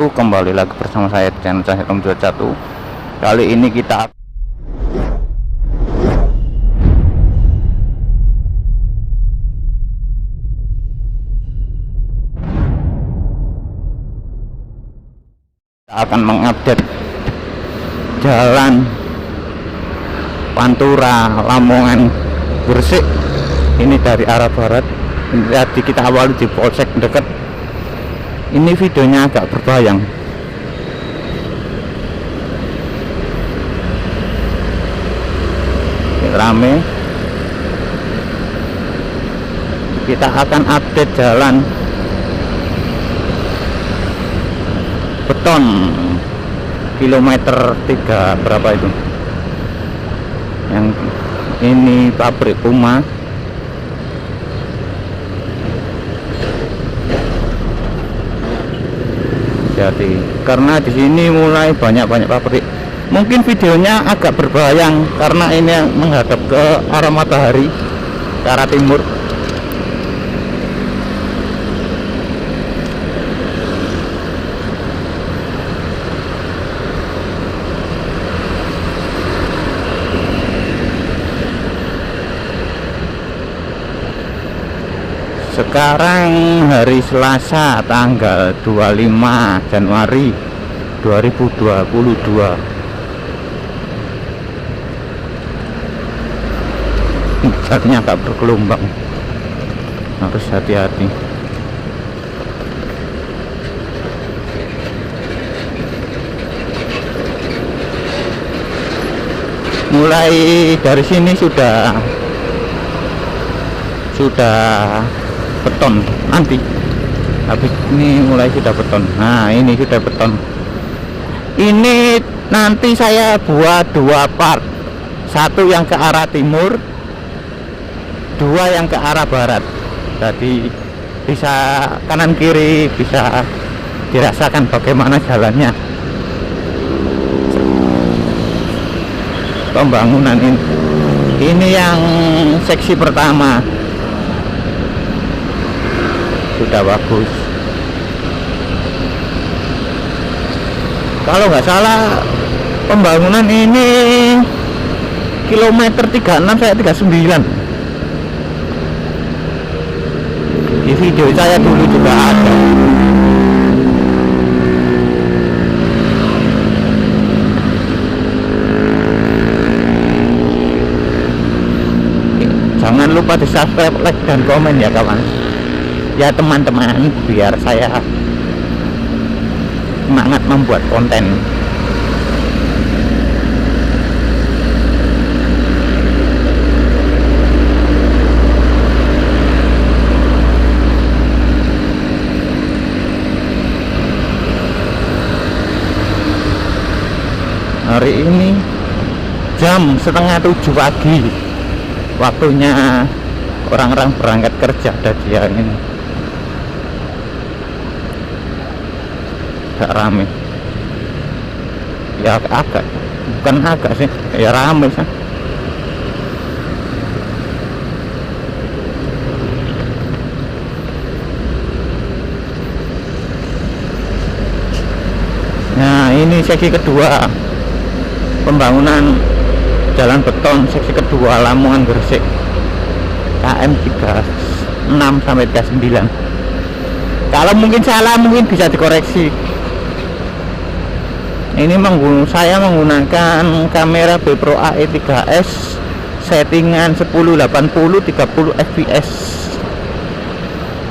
bosku, kembali lagi bersama saya di channel saya Om 21. Kali ini kita akan mengupdate jalan Pantura Lamongan Gresik. Ini dari arah barat. Ini tadi kita awali di polsek dekat. Ini videonya agak berbayang. Ini rame. Kita akan update jalan beton kilometer 3 berapa itu, yang ini pabrik Puma. Jadi karena di sini mulai banyak pabrik, mungkin videonya agak berbayang karena ini menghadap ke arah matahari, ke arah timur. Sekarang hari Selasa tanggal 25 Januari 2022. Jalannya agak bergelombang, harus hati-hati. Mulai dari sini sudah beton, nanti habis ini mulai sudah beton. Nah, ini sudah beton. Ini nanti saya buat 2 part, satu yang ke arah timur, 2 yang ke arah barat. Jadi bisa kanan kiri, bisa dirasakan bagaimana jalannya pembangunan ini. Ini yang seksi pertama sudah bagus. Kalau nggak salah pembangunan ini kilometer 36 saya 39. Di video saya dulu juga ada. Jangan lupa di subscribe, like, dan komen ya kawan. Ya teman-teman, biar saya semangat membuat konten. Hari ini jam 6:30 pagi, waktunya orang-orang berangkat kerja. Dari ini agak rame ya, bukan agak sih ya, rame sih. Nah, ini seksi kedua pembangunan jalan beton seksi kedua Lamongan Gresik, KM 36 sampai 39. Kalau mungkin salah, mungkin bisa dikoreksi. Ini saya menggunakan kamera BPRO AE3S settingan 1080 30 fps,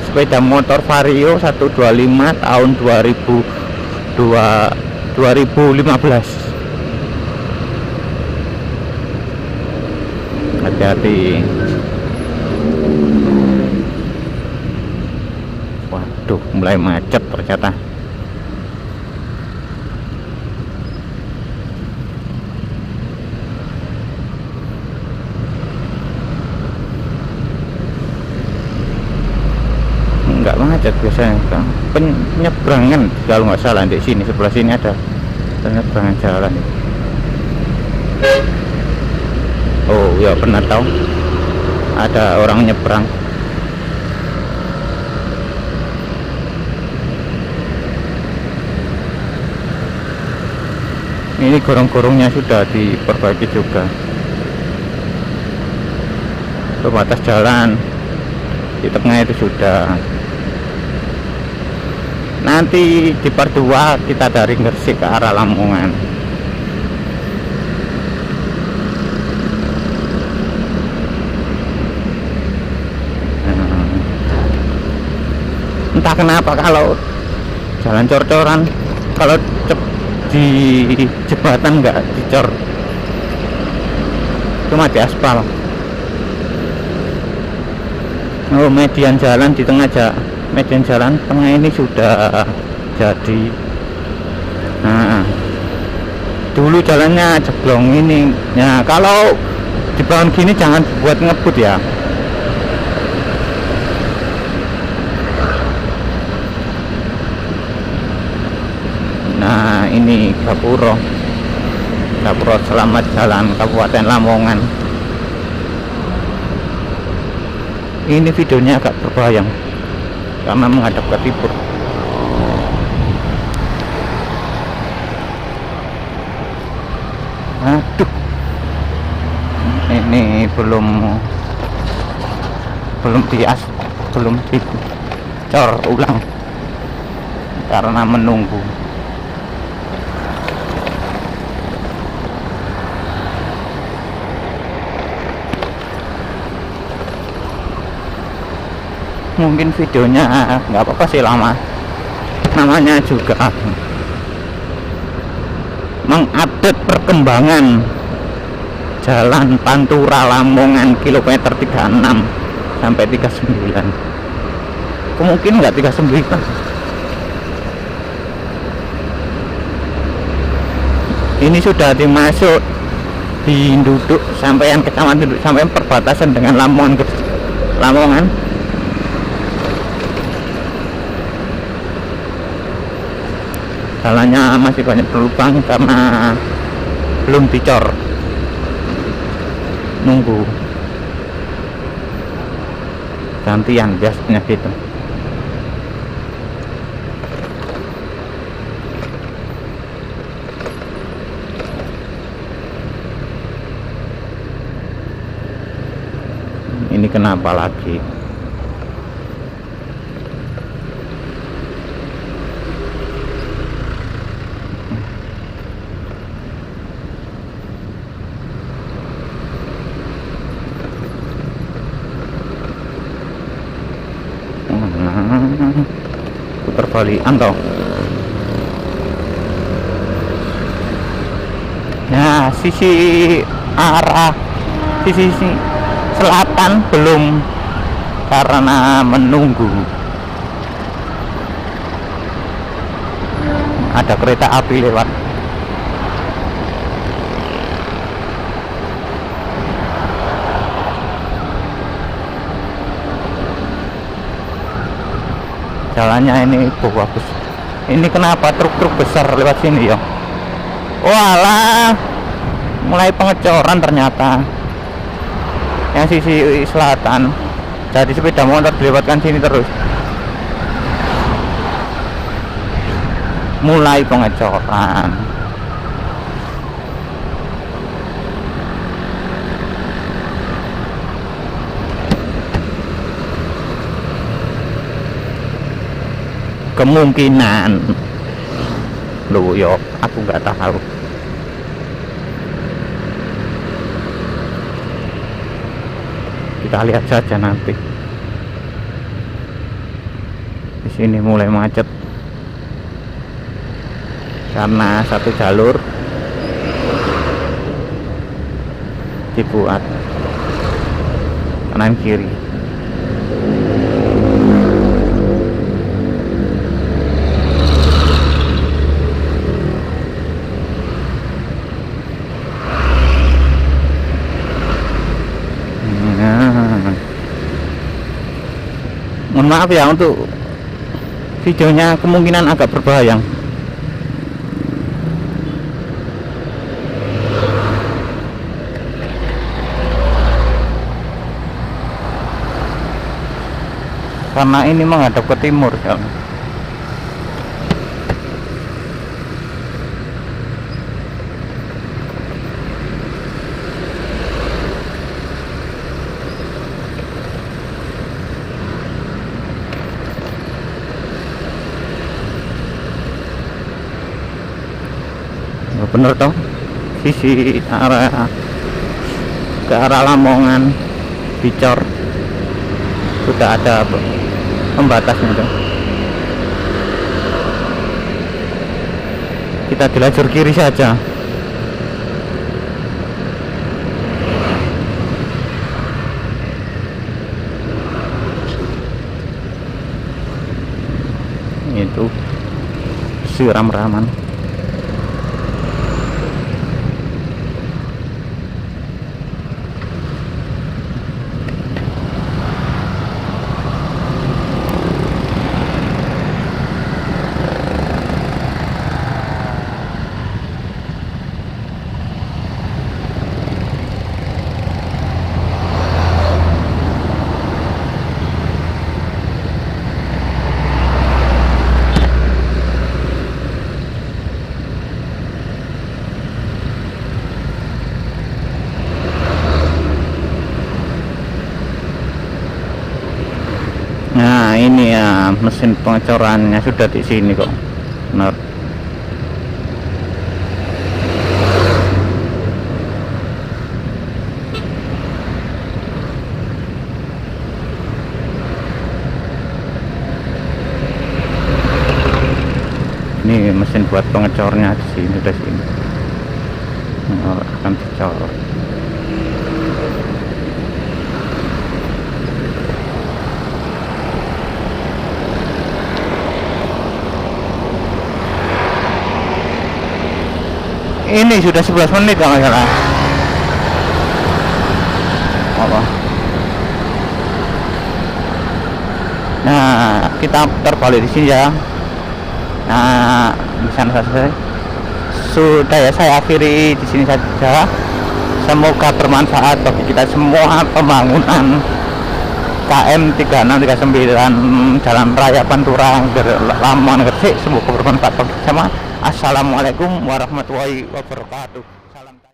sepeda motor Vario 125 tahun 2015. Hati-hati. Waduh, mulai macet ternyata. Enggak macet biasanya, penyeberangan kalau nggak salah di sini, sebelah sini ada penyeberangan jalan. Oh ya, pernah tahu ada orang nyebrang. Ini gorong-gorongnya sudah diperbaiki juga. Pembatas jalan di tengah itu sudah. Nanti di part 2 kita dari Gresik ke arah Lamongan. Entah kenapa kalau jalan cor-coran, kalau di jembatan nggak dicor, cuma di aspal. Oh, median jalan di tengah aja, median jalan tengah ini sudah jadi. Nah, dulu jalannya jeblong ini. Ya, kalau dibangun gini jangan buat ngebut ya. Nah, ini Gapuro Selamat Jalan Kabupaten Lamongan. Ini videonya agak berbayang karena menghadap ke timur. Aduh, ini belum dicor ulang karena menunggu. Mungkin videonya nggak apa-apa sih, lama, namanya juga mengupdate perkembangan Jalan Pantura Lamongan kilometer 36 sampai 39. Mungkin nggak 39. Ini sudah dimasuk di Duduk, sampai yang kecamatan Duduk, sampai perbatasan dengan Lamongan. Jalannya masih banyak berlubang karena belum dicor, nunggu gantian biasanya gitu. Ini kenapa lagi? Putar balikan toh. Nah, sisi selatan belum karena menunggu ada kereta api lewat. Jalannya ini bagus. Ini kenapa truk-truk besar lewat sini ya? Walah, mulai pengecoran ternyata. Yang sisi selatan, jadi sepeda motor dilewatkan sini terus. Mulai pengecoran. Kemungkinan lu yo, aku nggak tahu. Kita lihat saja nanti. Di sini mulai macet karena satu jalur dibuat kanan kiri. Mohon maaf ya untuk videonya, kemungkinan agak berbayang. Karena ini menghadap ke timur ya. bener toh, sisi arah ke arah Lamongan Dicor sudah ada pembatasnya tuh. Kita di lajur kiri saja. Itu siram-raman. Nah ini ya mesin pengecorannya sudah di sini kok, benar. Ini mesin buat pengecornya di sini, udah sini. Nah, akan dicor. Ini sudah 11 menit kalau nggak salah. Apa? Nah, kita terbalik di sini ya. Nah, di sana saja. Sudah ya, saya akhiri di sini saja. Semoga bermanfaat bagi kita semua. Pembangunan KM 3639 Jalan Raya Pantura Lamongan Gresik, semoga bermanfaat bagi kita semua. Assalamualaikum warahmatullahi wabarakatuh.